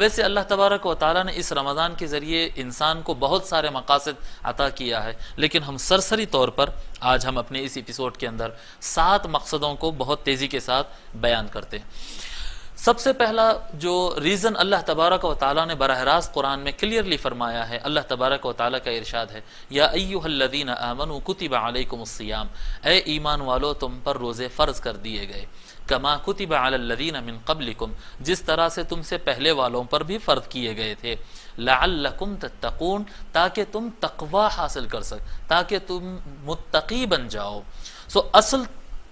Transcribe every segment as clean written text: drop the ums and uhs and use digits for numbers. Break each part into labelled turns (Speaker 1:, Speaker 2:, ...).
Speaker 1: वैसे अल्लाह तबारक व तआला ने इस रमज़ान के ज़रिए इंसान को बहुत सारे मकासद अता किया है, लेकिन हम सरसरी तौर पर आज हम अपने इस एपिसोड के अंदर 7 मकसदों को बहुत तेज़ी के साथ बयान करते हैं। सबसे पहला जो रीज़न अल्लाह तबारक व तआला ने बराह रास्त कुरान में क्लियरली फरमाया है, अल्लाह तबारक व तआला का इरशाद है, या अय्युहल्लज़ीना आमनू कुतिबा अलैकुमुस्सियाम, ए ईमान वालो तुम पर रोज़े फ़र्ज़ कर दिए गए, कमा कुतिबा अलल्लज़ीना मिन क़ब्लिकुम, जिस तरह से तुमसे पहले वालों पर भी फ़र्ज़ किए गए थे, लअल्लकुम तत्तक़ून, ताकि तुम तक़वा हासिल कर सक, ताकि तुम मुत्तक़ी बन जाओ। सो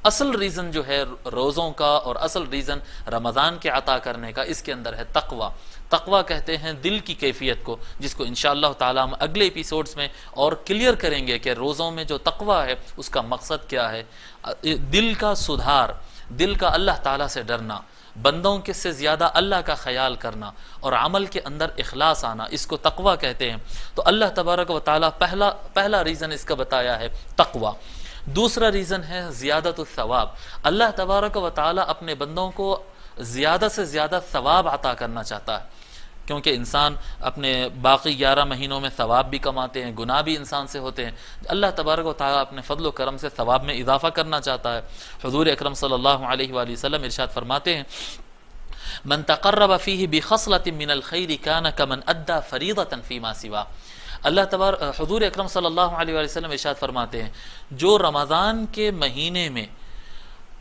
Speaker 1: असल रीज़न जो है रोज़ों का और असल रीज़न रमज़ान के अता करने का इसके अंदर है तक़वा। तक़वा कहते हैं दिल की कैफियत को, जिसको इंशाअल्लाह ताला हम अगले एपिसोड्स में और क्लियर करेंगे कि रोज़ों में जो तक़वा है उसका मकसद क्या है। दिल का सुधार, दिल का अल्लाह ताला से डरना, बंदों के से ज़्यादा अल्लाह का ख्याल करना और अमल के अंदर इखलास आना, इसको तक़वा कहते हैं। तो अल्लाह तबारक व तआला पहला रीज़न इसका बताया है तक़वा। दूसरा रीज़न है ज़ियादतुस सवाब। अल्लाह तबारक व तआला अपने बंदों को ज़्यादा से ज़्यादा सवाब अता करना चाहता है, क्योंकि इंसान अपने बाकी 11 महीनों में सवाब भी कमाते हैं, गुनाह भी इंसान से होते हैं। अल्लाह तबारक व तआला अपने फ़ज़ल व करम से सवाब में इजाफ़ा करना चाहता है। हुज़ूर अकरम सल्लल्लाहु अलैहि वसल्लम इरशाद फरमाते हैं, मन तक़र्रब फ़ीही बिख़स्लतिन मिनल ख़ैरि कान कमन अद्दा फ़रीदतन फ़ीमा सिवा। हुज़ूर अकरम सल्लल्लाहु अलैहि वसल्लम इरशाद फरमाते हैं, जो रमज़ान के महीने में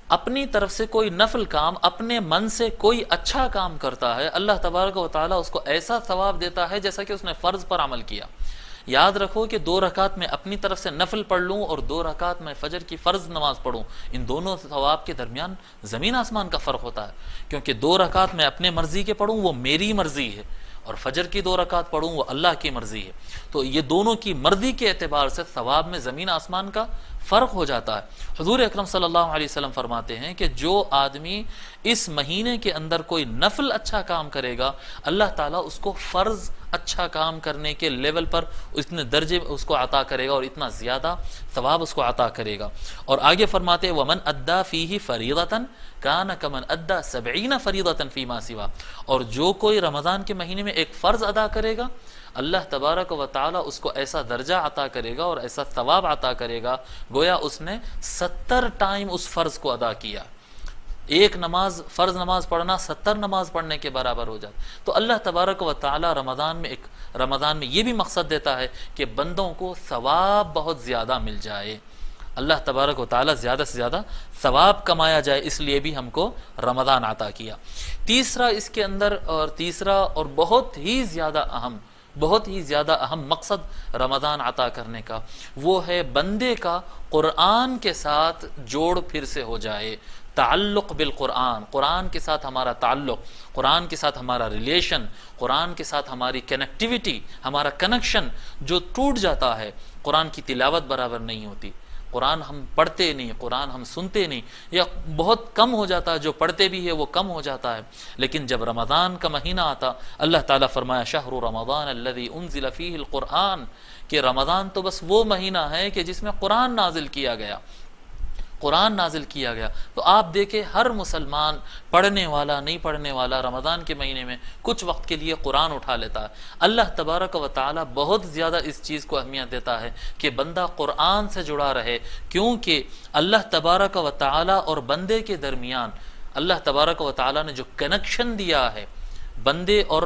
Speaker 1: अपनी तरफ से कोई नफल काम, अपने मन से कोई अच्छा काम करता है, अल्लाह तबारक व तआला उसको ऐसा सवाब देता है जैसा कि उसने फ़र्ज़ पर अमल किया। याद रखो कि 2 रकात में अपनी तरफ से नफल पढ़ लूँ और 2 रकात में फ़जर की फ़र्ज़ नमाज पढ़ूँ, इन दोनों सवाब के दरमियान ज़मीन आसमान का फ़र्क होता है। क्योंकि 2 रकात में अपने मर्ज़ी के पढ़ूँ वो मेरी मर्ज़ी है, और फजर की 2 रकात पढ़ूँ वो अल्लाह की मर्ज़ी है। तो ये दोनों की मर्ज़ी के एतबार से सवाब में ज़मीन आसमान का फ़र्क हो जाता है। हुज़ूर अकरम सल्लल्लाहु अलैहि वसल्लम फरमाते हैं कि जो आदमी इस महीने के अंदर कोई नफल अच्छा काम करेगा, अल्लाह ताला उसको फ़र्ज़ अच्छा काम करने के लेवल पर इतने दर्जे उसको अता करेगा और इतना ज़्यादा सवाब उसको अता करेगा। और आगे फरमाते वमन अद्दा फ़ीही फ़रीदतन कान कमन अद्दा 70 फ़रीदतन फ़ीमा सिवा, और जो कोई रमज़ान के महीने में एक फ़र्ज़ अदा करेगा, अल्लाह तबारक व तआला उसको ऐसा दर्जा अता करेगा और ऐसा सवाब अता करेगा गोया उसने 70 टाइम उस फ़र्ज़ को अदा किया। एक नमाज, फ़र्ज़ नमाज पढ़ना 70 नमाज पढ़ने के बराबर हो जाता। तो अल्लाह तबारक व तआला रमज़ान में ये भी मकसद देता है कि बंदों को सवाब बहुत ज़्यादा मिल जाए, अल्लाह तबारक व तआला ज़्यादा से ज़्यादा सवाब कमाया जाए, इसलिए भी हमको रमज़ान अता किया। तीसरा इसके अंदर और बहुत ही ज़्यादा अहम मकसद रमज़ान अता करने का वो है बंदे का कुरान के साथ जोड़ फिर से हो जाए। ताल्लुक़ बिल कुरान, कुरान के साथ हमारा ताल्लुक़, कुरान के साथ हमारा रिलेशन, कुरान के साथ हमारी कनेक्टिविटी, हमारा कनेक्शन जो टूट जाता है, कुरान की तिलावत बराबर नहीं होती, कुरान हम पढ़ते नहीं, कुरान हम सुनते नहीं, या बहुत कम हो जाता है, जो पढ़ते भी है वो कम हो जाता है। लेकिन जब रमज़ान का महीना आता, अल्लाह ताला फरमाया शहरु रमज़ान अल्लज़ी उन्ज़िला फ़ीहिल कुरान, कि रमज़ान तो बस वो महीना है कि जिसमें कुरान नाजिल किया गया, कुरान नाजिल किया गया। तो आप देखें हर मुसलमान, पढ़ने वाला नहीं पढ़ने वाला, रमज़ान के महीने में कुछ वक्त के लिए कुरान उठा लेता है। अल्लाह तबारक व तआला बहुत ज़्यादा इस चीज़ को अहमियत देता है कि बंदा कुरान से जुड़ा रहे, क्योंकि अल्लाह तबारक व तआला और बंदे के दरमियान अल्लाह तबारक व तआला ने जो कनेक्शन दिया है, बंदे और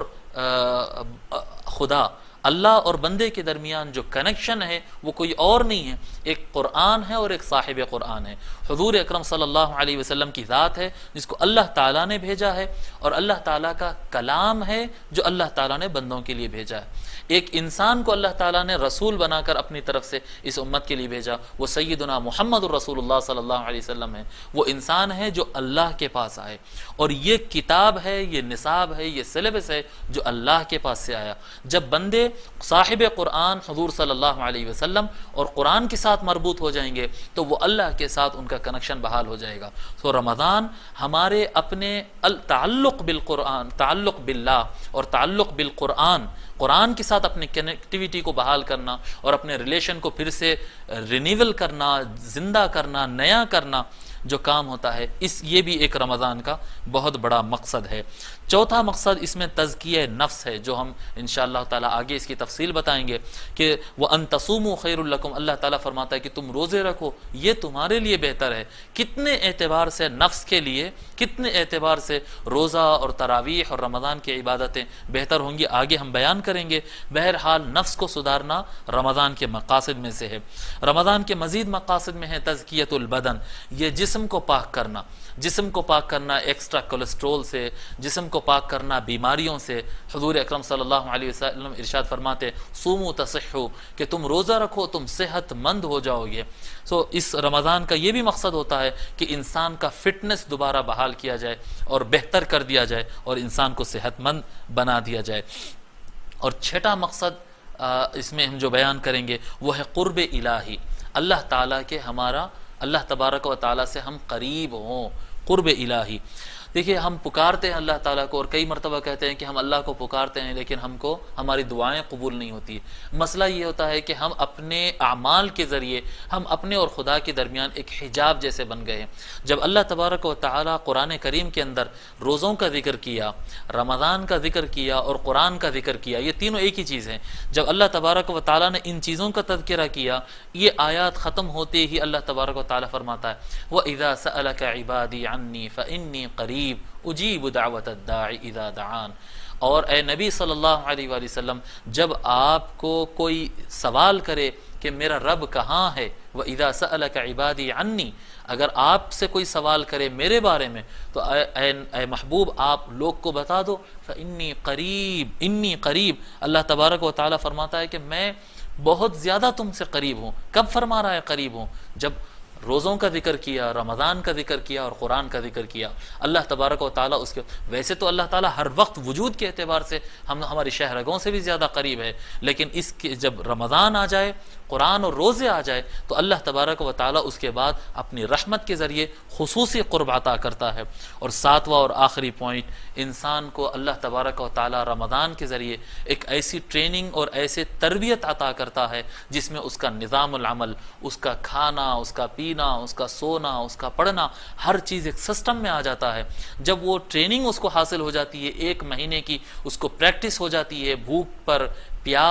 Speaker 1: खुदा, अल्लाह और बंदे के दरमियान जो कनेक्शन है वो कोई और नहीं है, एक कुरान है और एक साहिब कुरान है। हुज़ूर अकरम सल्लल्लाहु अलैहि वसल्लम की ज़ात है जिसको अल्लाह ताला ने भेजा है, और अल्लाह ताला का कलाम है जो अल्लाह ताला ने बंदों के लिए भेजा है। एक इंसान को अल्लाह ताला ने रसूल बनाकर अपनी तरफ से इस उम्मत के लिए भेजा, वो सय्यदुना मुहम्मदुर रसूलुल्लाह सल्लल्लाहु अलैहि वसल्लम है। वो इंसान है जो अल्लाह के पास आए, और ये किताब है, ये निसाब है, ये सिलेबस है जो अल्लाह के पास से आया। जब बंदे साहिब कुरान हुज़ूर सल्लल्लाहु अलैहि वसल्लम और कुरान के साथ मरबूत हो जाएंगे तो वो अल्लाह के साथ उनका कनेक्शन बहाल हो जाएगा। तो रमज़ान हमारे अपने ताल्लुक़ बिल कुरान, ताल्लुक़ बिल्लाह और ताल्लुक़ बिल कुरान, कुरान के साथ अपनी कनेक्टिविटी को बहाल करना और अपने रिलेशन को फिर से रिन्यूअल करना, जिंदा करना, नया करना, जो काम होता है, ये भी एक रमज़ान का बहुत बड़ा मकसद है। चौथा मकसद इसमें तज़किया नफ्स है, जो हम इंशाअल्लाह ताला आगे इसकी तफसील बताएंगे कि वह अन तसूमु खैरुल लकुम, अल्लाह ताला फरमाता है कि तुम रोज़े रखो, ये तुम्हारे लिए बेहतर है। कितने एतबार से नफ्स के लिए, कितने एतबार से रोज़ा और तरावीह और रमज़ान की इबादतें बेहतर होंगी, आगे हम बयान करेंगे। बहरहाल नफ्स को सुधारना रमज़ान के मकासद में से है। रमज़ान के मज़ीद मकासद में है तज़कियतुल बदन, ये जिस्म को पाक करना, जिस्म को पाक करना एक्स्ट्रा कोलेस्ट्रोल से, जिस्म को पाक करना बीमारियों से। हुज़ूर अकरम सल्लल्लाहु अलैहि वसल्लम इरशाद फरमाते सूमू तसिह्हू, कि तुम रोज़ा रखो तुम सेहतमंद हो जाओगे। सो इस रमज़ान का ये भी मकसद होता है कि इंसान का फिटनेस दोबारा बहाल किया जाए और बेहतर कर दिया जाए और इंसान को सेहतमंद बना दिया जाए। और छठा मकसद इसमें हम जो बयान करेंगे वो है क़ुर्ब इलाही, अल्लाह ताला के हमारा, अल्लाह तबारक व ताला से हम करीब हों, क़ुर्ब इलाही। देखिए हम पुकारते हैं अल्लाह ताला को और कई मरतबा कहते हैं कि हम अल्लाह को पुकारते हैं लेकिन हमको हमारी दुआएं कबूल नहीं होती। मसला ये होता है कि हम अपने आमाल के ज़रिए हम अपने और खुदा के दरमियान एक हिजाब जैसे बन गए हैं। जब अल्लाह तबारक व तआला कुरान करीम के अंदर रोज़ों का जिक्र किया, रमज़ान का जिक्र किया और कुरान का जिक्र किया, ये तीनों एक ही चीज़ हैं। जब अल्लाह तबारक व तआला ने इन चीज़ों का तज़किरा किया, ये आयात ख़त्म होते ही अल्लाह तबारक व तआला फरमाता है व इज़ा सअलका इबादी अन्नी फ़इन्नी क़रीब उजीब दावत दाई इज़ा दआन। और ए नबी सल्लल्लाहु अलैहि वसल्लम, जब आपको कोई सवाल करे कि मेरा रब कहाँ है, व इज़ा सअलका इबादी अन्नी, अगर आपसे कोई सवाल करे मेरे बारे में तो ए महबूब आप लोग को बता दो फ़इन्नी क़रीब, इन्नी क़रीब। अल्लाह तबारक व तआला फरमाता है कि मैं बहुत ज़्यादा तुमसे करीब हूँ। कब फरमा रहा है करीब हूँ? जब रोज़ों का जिक्र किया, रमज़ान का जिक्र किया और कुरान का जिक्र किया। अल्लाह तबारक व तआला उसके, वैसे तो अल्लाह ताला हर वक्त वजूद के एतबार से हम हमारी शहरगों से भी ज़्यादा करीब है, लेकिन इसके जब रमज़ान आ जाए, कुरान और रोज़े आ जाए तो अल्लाह तबारक व तआला उसके बाद अपनी रहमत के ज़रिए खुसूसी क़ुर्ब अता करता है। और सातवां और आखिरी पॉइंट, इंसान को अल्लाह तबारक व तआला रमज़ान के ज़रिए एक ऐसी ट्रेनिंग और ऐसे तरबियत अता करता है जिसमें उसका निज़ामुल अमल, उसका खाना, उसका पीना, उसका सोना, उसका पढ़ना, हर चीज़ एक सिस्टम में आ जाता है। जब वो ट्रेनिंग उसको हासिल हो जाती है, 1 महीने की उसको प्रैक्टिस हो जाती है, भूख पर, प्यास